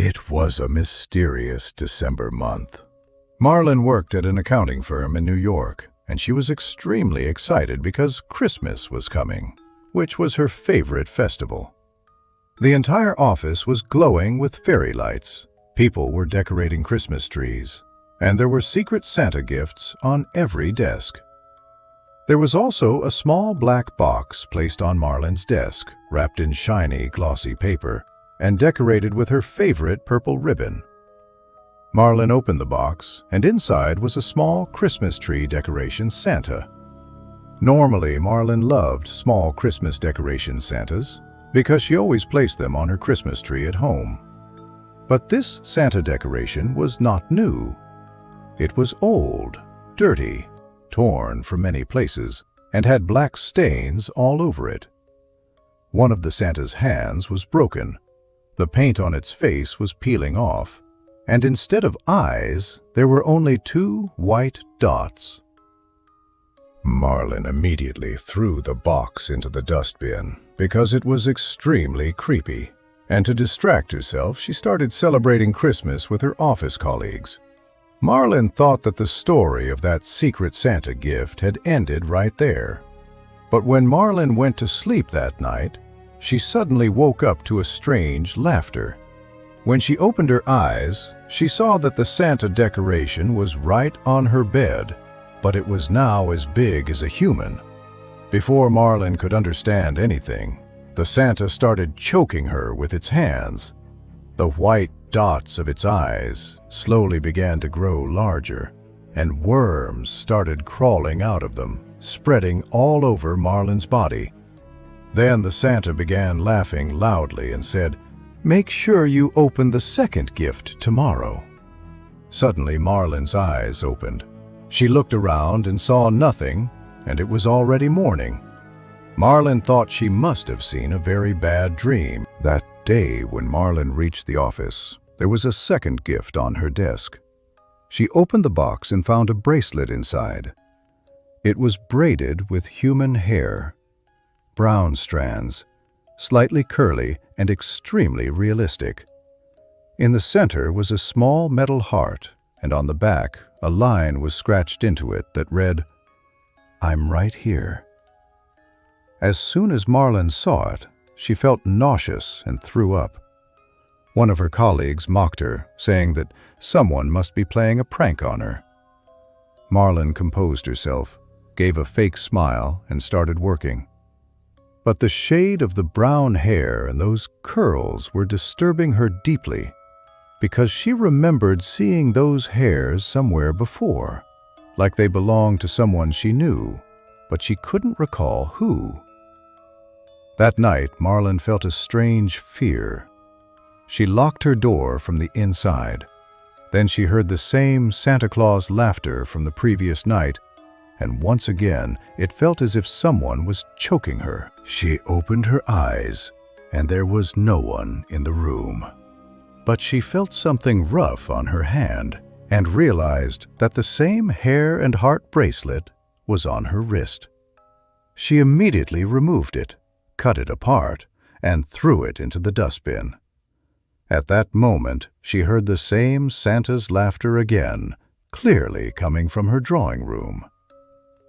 It was a mysterious December month. Marlin worked at an accounting firm in New York, and she was extremely excited because Christmas was coming, which was her favorite festival. The entire office was glowing with fairy lights. People were decorating Christmas trees, and there were secret Santa gifts on every desk. There was also a small black box placed on Marlin's desk, wrapped in shiny, glossy paper, and decorated with her favorite purple ribbon. Marlin opened the box, and inside was a small Christmas tree decoration Santa. Normally, Marlin loved small Christmas decoration Santas because she always placed them on her Christmas tree at home. But this Santa decoration was not new. It was old, dirty, torn from many places, and had black stains all over it. One of the Santa's hands was broken. The paint on its face was peeling off, and instead of eyes, there were only 2 white dots. Marlin immediately threw the box into the dustbin because it was extremely creepy, and to distract herself, she started celebrating Christmas with her office colleagues. Marlin thought that the story of that secret Santa gift had ended right there. But when Marlin went to sleep that night, she suddenly woke up to a strange laughter. When she opened her eyes, she saw that the Santa decoration was right on her bed, but it was now as big as a human. Before Marlin could understand anything, the Santa started choking her with its hands. The white dots of its eyes slowly began to grow larger, and worms started crawling out of them, spreading all over Marlin's body. Then the Santa began laughing loudly and said, "Make sure you open the second gift tomorrow." Suddenly Marlin's eyes opened. She looked around and saw nothing, and it was already morning. Marlin thought she must have seen a very bad dream. That day when Marlin reached the office, there was a second gift on her desk. She opened the box and found a bracelet inside. It was braided with human hair, brown strands, slightly curly and extremely realistic. In the center was a small metal heart, and on the back, a line was scratched into it that read, "I'm right here." As soon as Marlin saw it, she felt nauseous and threw up. One of her colleagues mocked her, saying that someone must be playing a prank on her. Marlin composed herself, gave a fake smile, and started working. But the shade of the brown hair and those curls were disturbing her deeply, because she remembered seeing those hairs somewhere before, like they belonged to someone she knew, but she couldn't recall who. That night, Marlin felt a strange fear. She locked her door from the inside. Then she heard the same Santa Claus laughter from the previous night, and once again it felt as if someone was choking her. She opened her eyes, and there was no one in the room. But she felt something rough on her hand and realized that the same hair and heart bracelet was on her wrist. She immediately removed it, cut it apart, and threw it into the dustbin. At that moment, she heard the same Santa's laughter again, clearly coming from her drawing room.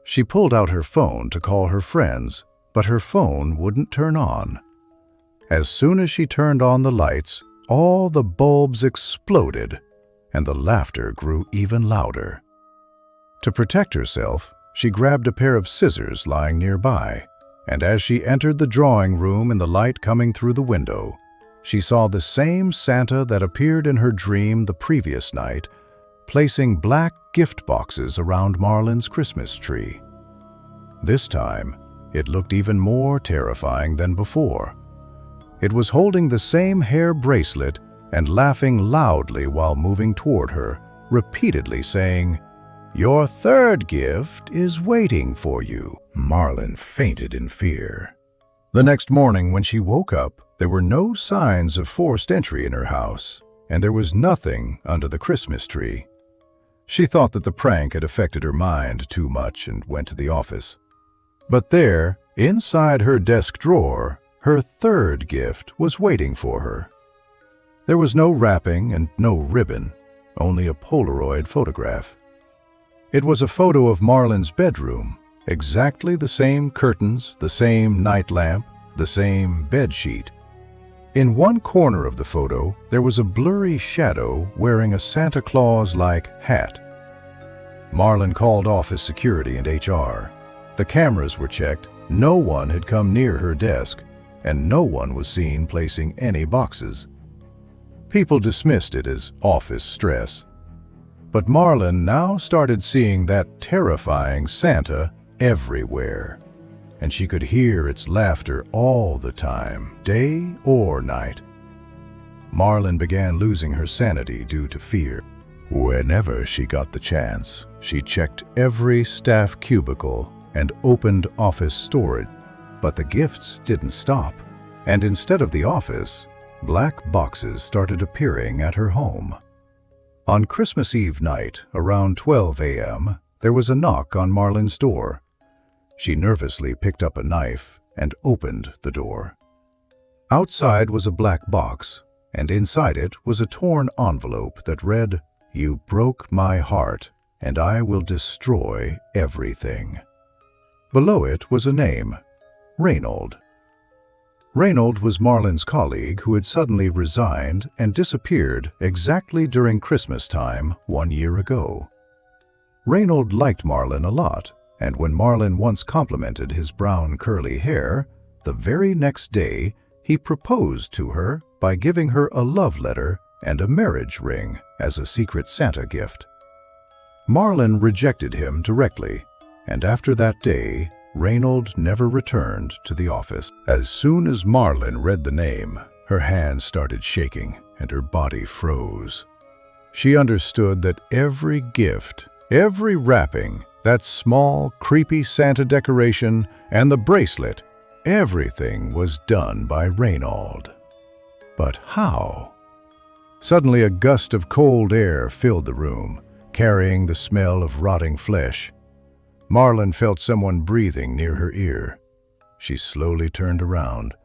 She pulled out her phone to call her friends, but her phone wouldn't turn on. As soon as she turned on the lights, all the bulbs exploded, and the laughter grew even louder. To protect herself, she grabbed a pair of scissors lying nearby, and as she entered the drawing room in the light coming through the window, she saw the same Santa that appeared in her dream the previous night, placing black gift boxes around Marlin's Christmas tree. This time, it looked even more terrifying than before. It was holding the same hair bracelet and laughing loudly while moving toward her, repeatedly saying, "Your third gift is waiting for you." Marlin fainted in fear. The next morning when she woke up, there were no signs of forced entry in her house, and there was nothing under the Christmas tree. She thought that the prank had affected her mind too much and went to the office. But there, inside her desk drawer, her third gift was waiting for her. There was no wrapping and no ribbon, only a Polaroid photograph. It was a photo of Marlin's bedroom, exactly the same curtains, the same night lamp, the same bed sheet. In one corner of the photo, there was a blurry shadow wearing a Santa Claus-like hat. Marlin called office security and HR. The cameras were checked, no one had come near her desk, and no one was seen placing any boxes. People dismissed it as office stress. But Marlin now started seeing that terrifying Santa everywhere, and she could hear its laughter all the time, day or night. Marlin began losing her sanity due to fear. Whenever she got the chance, she checked every staff cubicle and opened office storage. But the gifts didn't stop, and instead of the office, black boxes started appearing at her home. On Christmas Eve night, around 12 a.m., there was a knock on Marlin's door. She nervously picked up a knife and opened the door. Outside was a black box, and inside it was a torn envelope that read, "You broke my heart, and I will destroy everything." Below it was a name, Reynold. Reynold was Marlin's colleague who had suddenly resigned and disappeared exactly during Christmas time 1 year ago. Reynold liked Marlin a lot, and when Marlin once complimented his brown curly hair, the very next day he proposed to her by giving her a love letter and a marriage ring as a secret Santa gift. Marlin rejected him directly, and after that day, Reynold never returned to the office. As soon as Marlin read the name, her hands started shaking and her body froze. She understood that every gift, every wrapping, that small, creepy Santa decoration, and the bracelet, everything was done by Reynold. But how? Suddenly a gust of cold air filled the room, carrying the smell of rotting flesh. Marlin felt someone breathing near her ear. She slowly turned around,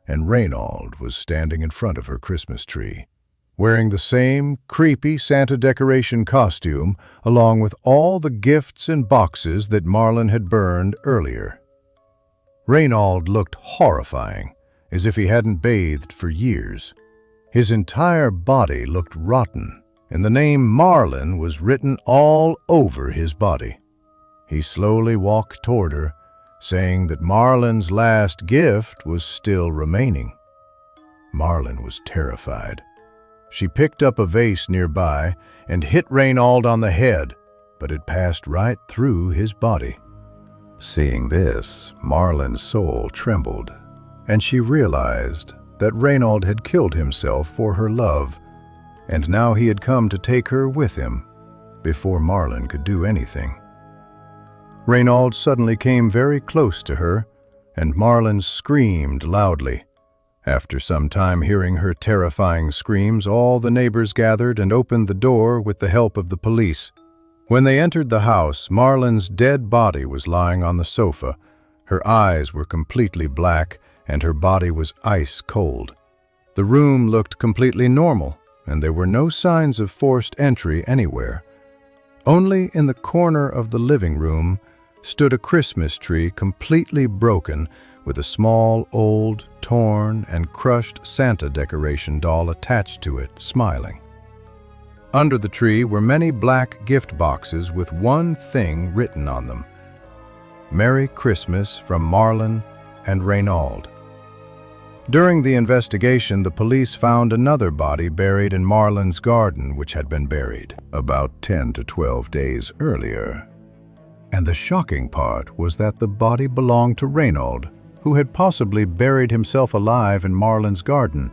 and Reynold was standing in front of her Christmas tree, wearing the same creepy Santa decoration costume along with all the gifts and boxes that Marlin had burned earlier. Reynold looked horrifying, as if he hadn't bathed for years. His entire body looked rotten, and the name Marlin was written all over his body. He slowly walked toward her, saying that Marlin's last gift was still remaining. Marlin was terrified. She picked up a vase nearby and hit Reynold on the head, but it passed right through his body. Seeing this, Marlin's soul trembled, and she realized that Reynold had killed himself for her love, and now he had come to take her with him before Marlin could do anything. Reynold suddenly came very close to her, and Marlin screamed loudly. After some time hearing her terrifying screams, all the neighbors gathered and opened the door with the help of the police. When they entered the house, Marlin's dead body was lying on the sofa. Her eyes were completely black, and her body was ice cold. The room looked completely normal, and there were no signs of forced entry anywhere. Only in the corner of the living room stood a Christmas tree completely broken, with a small, old, torn, and crushed Santa decoration doll attached to it, smiling. Under the tree were many black gift boxes with one thing written on them: "Merry Christmas from Marlin and Reynold." During the investigation, the police found another body buried in Marlin's garden, which had been buried about 10 to 12 days earlier. And the shocking part was that the body belonged to Reynold, who had possibly buried himself alive in Marlin's garden.